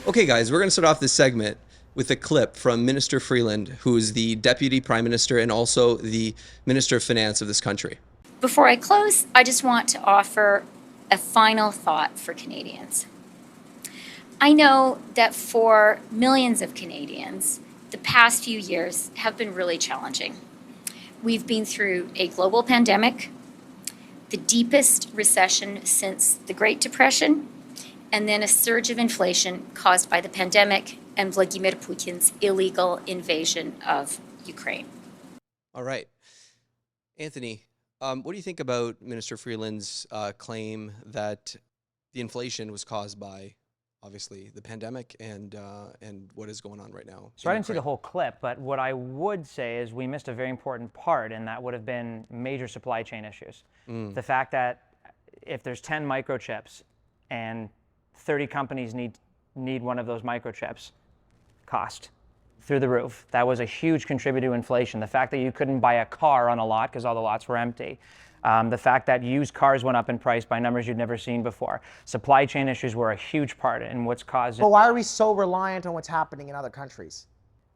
Okay, guys, we're going to start off this segment with a clip from Minister Freeland, who is the Deputy Prime Minister and also the Minister of Finance of this country. Before I close, I just want to offer a final thought for Canadians. I know that for millions of Canadians, the past few years have been really challenging. We've been through a global pandemic, the deepest recession since the Great Depression, and then a surge of inflation caused by the pandemic and Vladimir Putin's illegal invasion of Ukraine. All right. Anthony, what do you think about Minister Freeland's claim that the inflation was caused by, obviously, the pandemic and what is going on right now? So I didn't see the whole clip, but what I would say is we missed a very important part, and that would have been major supply chain issues. The fact that if there's 10 microchips and 30 companies need one of those microchips, cost through the roof. That was a huge contributor to inflation. The fact that you couldn't buy a car on a lot because all the lots were empty. The fact that used cars went up in price by numbers you'd never seen before. Supply chain issues were a huge part in what's caused it. But why are we so reliant on what's happening in other countries?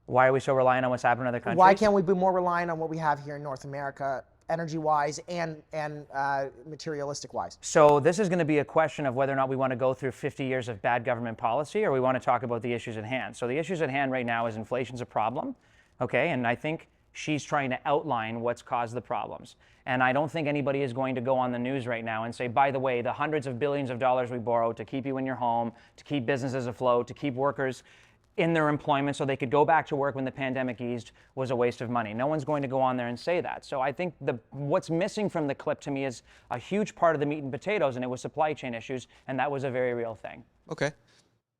Why are we so reliant on what's happening in other countries? Why can't we be more reliant on what we have here in North America, energy-wise and materialistic-wise? So this is going to be a question of whether or not we want to go through 50 years of bad government policy, or we want to talk about the issues at hand. So the issues at hand right now is inflation's a problem, okay? And I think she's trying to outline what's caused the problems. And I don't think anybody is going to go on the news right now and say, by the way, the hundreds of billions of dollars we borrowed to keep you in your home, to keep businesses afloat, to keep workers in their employment so they could go back to work when the pandemic eased was a waste of money. No one's going to go on there and say that. So I think what's missing from the clip to me is a huge part of the meat and potatoes, and it was supply chain issues, and that was a very real thing. Okay.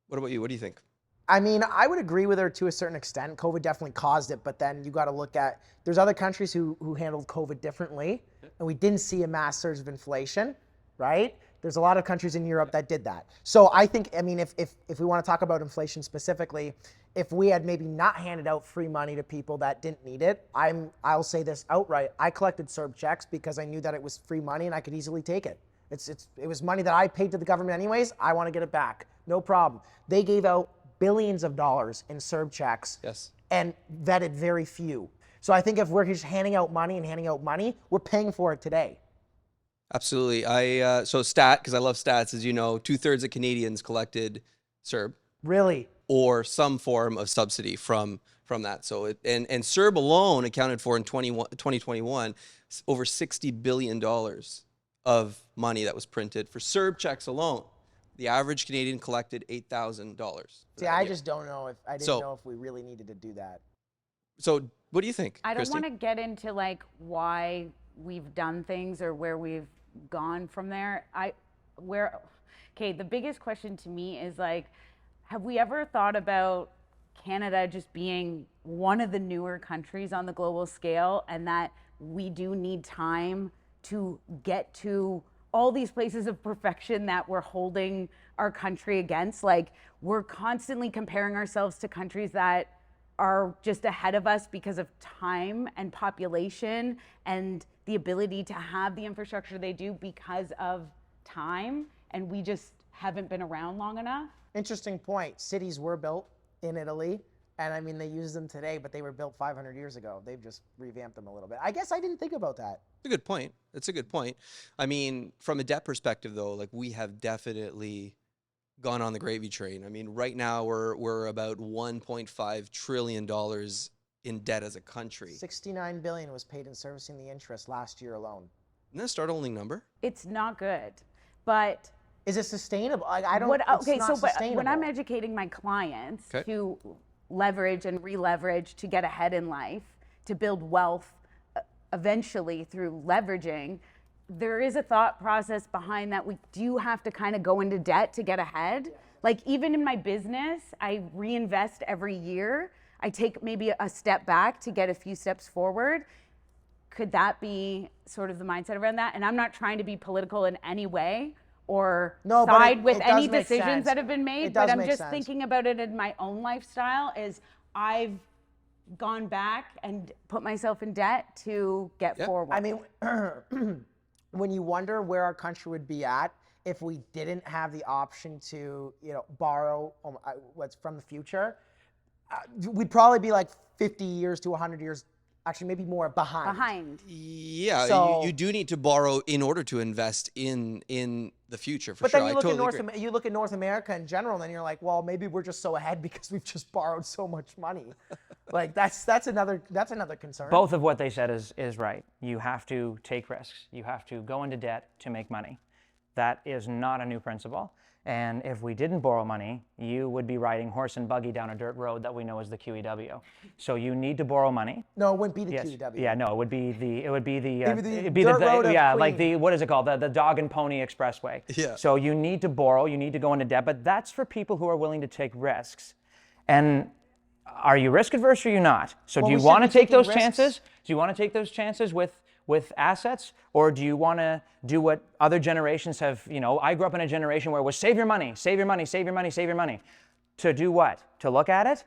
What about you? What do you think? I mean, I would agree with her to a certain extent. COVID definitely caused it, but then you got to look at, there's other countries who handled COVID differently, and we didn't see a mass surge of inflation, right? There's a lot of countries in Europe that did that. So I think, I mean, if we want to talk about inflation specifically, if we had maybe not handed out free money to people that didn't need it, I'll say this outright. I collected CERB checks because I knew that it was free money and I could easily take it. It was money that I paid to the government anyways. I want to get it back. No problem. They gave out billions of dollars in CERB checks, Yes. and vetted very few. So I think if we're just handing out money, we're paying for it today. Absolutely. So stat, because I love stats, as you know, 2/3 of Canadians collected CERB Really? or some form of subsidy from that. So and CERB alone accounted for in 2021 over $60 billion of money that was printed for CERB checks alone. The average Canadian collected $8,000. See, I just don't know if I didn't know if we really needed to do that. So what do you think, I don't Christy? want to get into like why we've done things or where we've gone from there. The biggest question to me is like, have we ever thought about Canada just being one of the newer countries on the global scale, and that we do need time to get to all these places of perfection that we're holding our country against? Like, we're constantly comparing ourselves to countries that are just ahead of us because of time and population and the ability to have the infrastructure they do because of time, and we just haven't been around long enough. Interesting point. Cities were built in Italy, and I mean, they use them today, but they were built 500 years ago. They've just revamped them a little bit. I guess I didn't think about that. It's a good point. It's a good point. I mean, from a debt perspective, though, like we have definitely gone on the gravy train. I mean, right now we're about $1.5 trillion in debt as a country. $69 billion was paid in servicing the interest last year alone. Isn't that a startling number? It's not good, but is it sustainable? I don't. But when I'm educating my clients to leverage and re-leverage to get ahead in life, to build wealth eventually through leveraging, there is a thought process behind that. We do have to kind of go into debt to get ahead. Like, even in my business, I reinvest every year. I take maybe a step back to get a few steps forward. Could that be sort of the mindset around that? And I'm not trying to be political in any way or side with any decisions that have been made, but I'm just thinking about it in my own lifestyle. Is I've gone back and put myself in debt to get forward. I mean, when you wonder where our country would be at if we didn't have the option to, borrow what's from the future, we'd probably be like 50 years to 100 years, actually maybe more behind. Yeah, So- you do need to borrow in order to invest in the future, for But sure. then I you look totally at agree. you look at North America in general, and then you're like, well, maybe we're just so ahead because we've just borrowed so much money. Like that's another concern. Both of what they said is right. You have to take risks. You have to go into debt to make money. That is not a new principle. And if we didn't borrow money, you would be riding horse and buggy down a dirt road that we know as the QEW. So you need to borrow money. No, it wouldn't be the Yes. QEW. Yeah, no, it would be the dirt road of like Queen. the, what is it called? The dog and pony expressway. Yeah. So you need to borrow, you need to go into debt, but that's for people who are willing to take risks. And are you risk adverse or are you not? So Well, do you we should want to be take taking those risks. chances? Do you want to take those chances with assets, or do you want to do what other generations have? I grew up in a generation where it was save your money, save your money, save your money, save your money. To do what? To look at it?